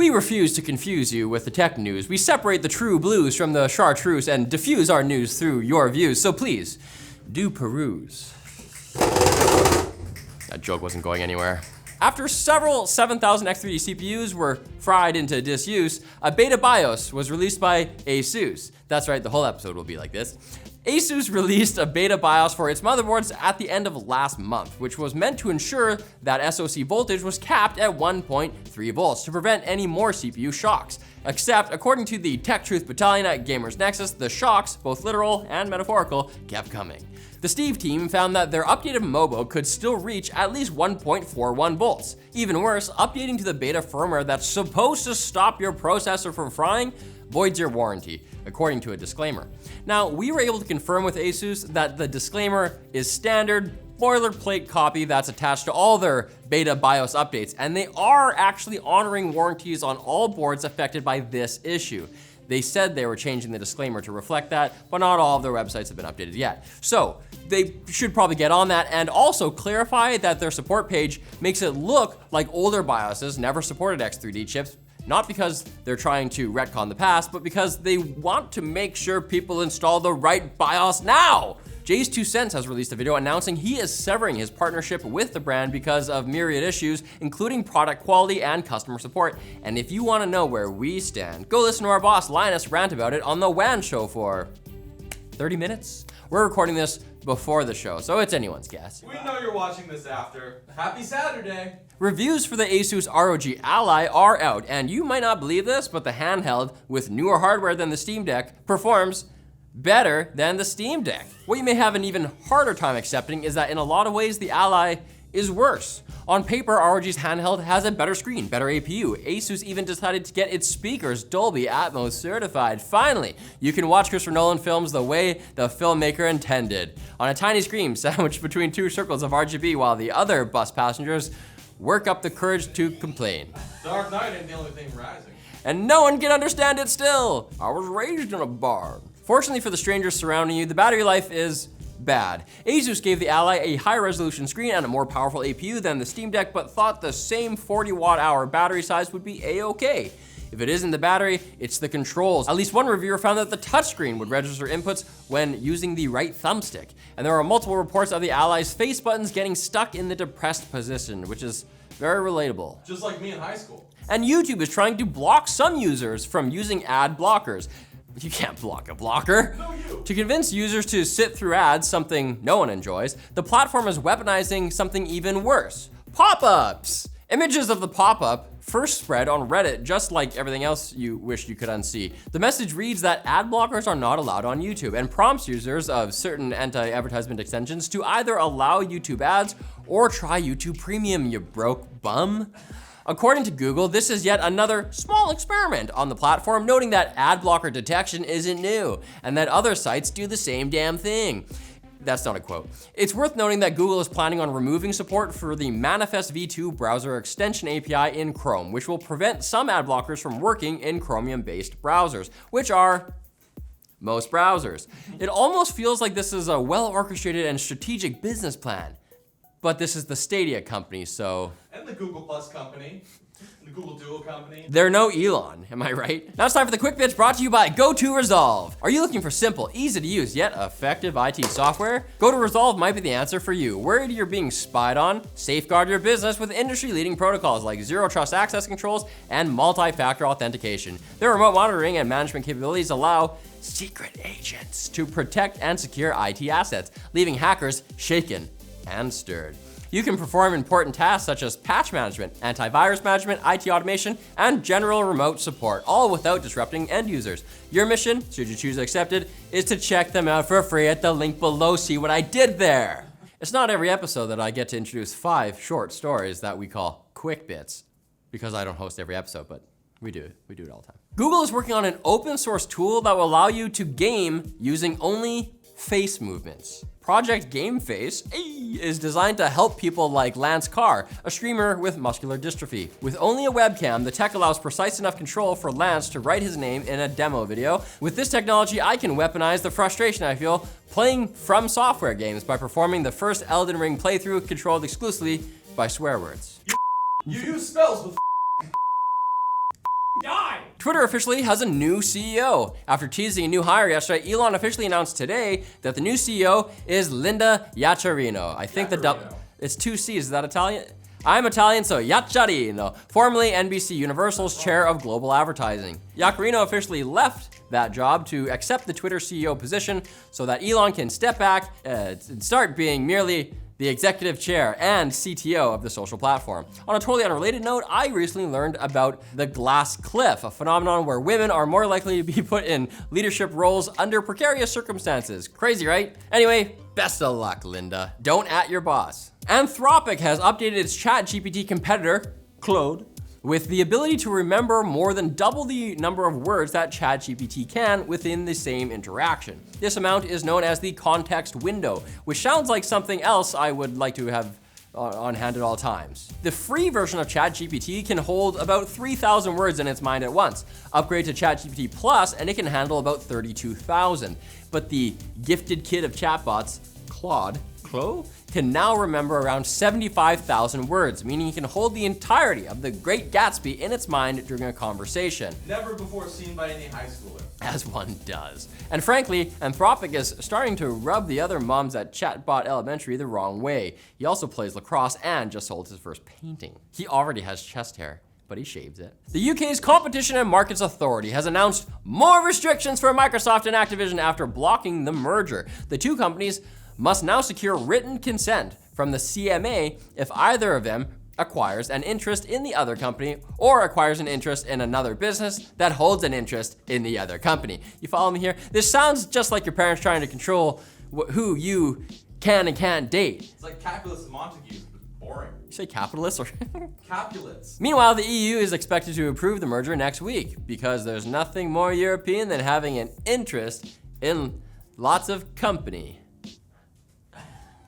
We refuse to confuse you with the tech news. We separate the true blues from the chartreuse and diffuse our news through your views. So please, do peruse. That joke wasn't going anywhere. After several 7000 X3D CPUs were fried into disuse, a beta BIOS was released by ASUS. That's right, the whole episode will be like this. ASUS released a beta BIOS for its motherboards at the end of last month, which was meant to ensure that SoC voltage was capped at 1.3 volts to prevent any more CPU shocks. Except, according to the Tech Truth Battalion at Gamers Nexus, the shocks, both literal and metaphorical, kept coming. The Steve team found that their updated MOBO could still reach at least 1.41 volts. Even worse, updating to the beta firmware that's supposed to stop your processor from frying voids your warranty, according to a disclaimer. Now, we were able to confirm with ASUS that the disclaimer is standard boilerplate copy that's attached to all their beta BIOS updates, and they are actually honoring warranties on all boards affected by this issue. They said they were changing the disclaimer to reflect that, but not all of their websites have been updated yet. So they should probably get on that and also clarify that their support page makes it look like older BIOSes never supported X3D chips, not because they're trying to retcon the past, but because they want to make sure people install the right BIOS now. Jay's 2 Cents has released a video announcing he is severing his partnership with the brand because of myriad issues, including product quality and customer support. And if you want to know where we stand, go listen to our boss Linus rant about it on the WAN show for 30 minutes. We're recording this before the show, so it's anyone's guess. We know you're watching this after. Happy Saturday! Reviews for the ASUS ROG Ally are out, and you might not believe this, but the handheld with newer hardware than the Steam Deck performs better than the Steam Deck. What you may have an even harder time accepting is that in a lot of ways the Ally is worse. On paper, ROG's handheld has a better screen, better APU. ASUS even decided to get its speakers Dolby Atmos certified. Finally, you can watch Christopher Nolan films the way the filmmaker intended, on a tiny screen sandwiched between 2 circles of RGB, while the other bus passengers work up the courage to complain. Dark Knight ain't the only thing rising. And no one can understand it still. I was raised in a barn. Fortunately for the strangers surrounding you, the battery life is bad. ASUS gave the Ally a higher resolution screen and a more powerful APU than the Steam Deck, but thought the same 40 watt-hour battery size would be a-okay. If it isn't the battery, it's the controls. At least one reviewer found that the touchscreen would register inputs when using the right thumbstick. And there are multiple reports of the Ally's face buttons getting stuck in the depressed position, which is very relatable. Just like me in high school. And YouTube is trying to block some users from using ad blockers. You can't block a blocker. No, you. To convince users to sit through ads, something no one enjoys, the platform is weaponizing something even worse: pop-ups. Images of the pop-up first spread on Reddit, just like everything else you wish you could unsee. The message reads that ad blockers are not allowed on YouTube and prompts users of certain anti-advertisement extensions to either allow YouTube ads or try YouTube Premium, you broke bum. According to Google, this is yet another small experiment on the platform, noting that ad blocker detection isn't new and that other sites do the same damn thing. That's not a quote. It's worth noting that Google is planning on removing support for the Manifest v2 browser extension API in Chrome, which will prevent some ad blockers from working in Chromium-based browsers, which are most browsers. It almost feels like this is a well-orchestrated and strategic business plan. But this is the Stadia company, so... And the Google Plus company. The Google Duo company. They're no Elon, am I right? Now it's time for the Quick Bits brought to you by GoTo Resolve. Are you looking for simple, easy to use, yet effective IT software? GoTo Resolve might be the answer for you. Worried you're being spied on? Safeguard your business with industry-leading protocols like zero trust access controls and multi-factor authentication. Their remote monitoring and management capabilities allow secret agents to protect and secure IT assets, leaving hackers shaken and stirred. You can perform important tasks such as patch management, antivirus management, IT automation, and general remote support, all without disrupting end users. Your mission, should you choose accepted, is to check them out for free at the link below. See what I did there? It's not every episode that I get to introduce 5 short stories that we call Quick Bits, because I don't host every episode, but we do it all the time. Google is working on an open source tool that will allow you to game using only face movements. Project GameFace is designed to help people like Lance Carr, a streamer with muscular dystrophy. With only a webcam, the tech allows precise enough control for Lance to write his name in a demo video. With this technology, I can weaponize the frustration I feel playing From Software games by performing the first Elden Ring playthrough controlled exclusively by swear words. You use spells with die. Twitter officially has a new CEO. After teasing a new hire yesterday, Elon officially announced today that the new CEO is Linda Yaccarino. I think it's 2 C's, is that Italian? I'm Italian, so Yaccarino, formerly NBC Universal's chair of global advertising. Yaccarino officially left that job to accept the Twitter CEO position so that Elon can step back and start being merely the executive chair and CTO of the social platform. On a totally unrelated note, I recently learned about the glass cliff, a phenomenon where women are more likely to be put in leadership roles under precarious circumstances. Crazy, right? Anyway, best of luck, Linda. Don't at your boss. Anthropic has updated its ChatGPT competitor, Claude, with the ability to remember more than double the number of words that ChatGPT can within the same interaction. This amount is known as the context window, which sounds like something else I would like to have on hand at all times. The free version of ChatGPT can hold about 3,000 words in its mind at once. Upgrade to ChatGPT Plus and it can handle about 32,000. But the gifted kid of chatbots, Claude, can now remember around 75,000 words, meaning it can hold the entirety of The Great Gatsby in its mind during a conversation. Never before seen by any high schooler. As one does. And frankly, Anthropic is starting to rub the other moms at Chatbot Elementary the wrong way. He also plays lacrosse and just sold his first painting. He already has chest hair, but he shaves it. The UK's Competition and Markets Authority has announced more restrictions for Microsoft and Activision after blocking the merger. The two companies must now secure written consent from the CMA if either of them acquires an interest in the other company or acquires an interest in another business that holds an interest in the other company. You follow me here? This sounds just like your parents trying to control who you can and can't date. It's like Capulet's Montagues, but boring. You say capitalists or? Capulets. Meanwhile, the EU is expected to approve the merger next week because there's nothing more European than having an interest in lots of company.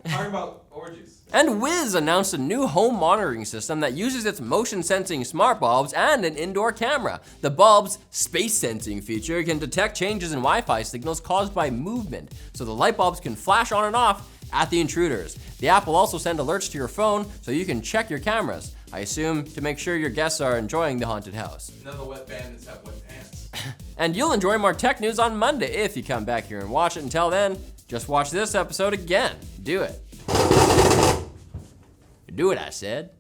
Talking about orgies. And Wiz announced a new home monitoring system that uses its motion sensing smart bulbs and an indoor camera. The bulb's space sensing feature can detect changes in Wi-Fi signals caused by movement, so the light bulbs can flash on and off at the intruders. The app will also send alerts to your phone so you can check your cameras, I assume to make sure your guests are enjoying the haunted house. None of the wet bandits have wet pants. And you'll enjoy more tech news on Monday if you come back here and watch it. Until then, just watch this episode again. Do it. Do it, I said.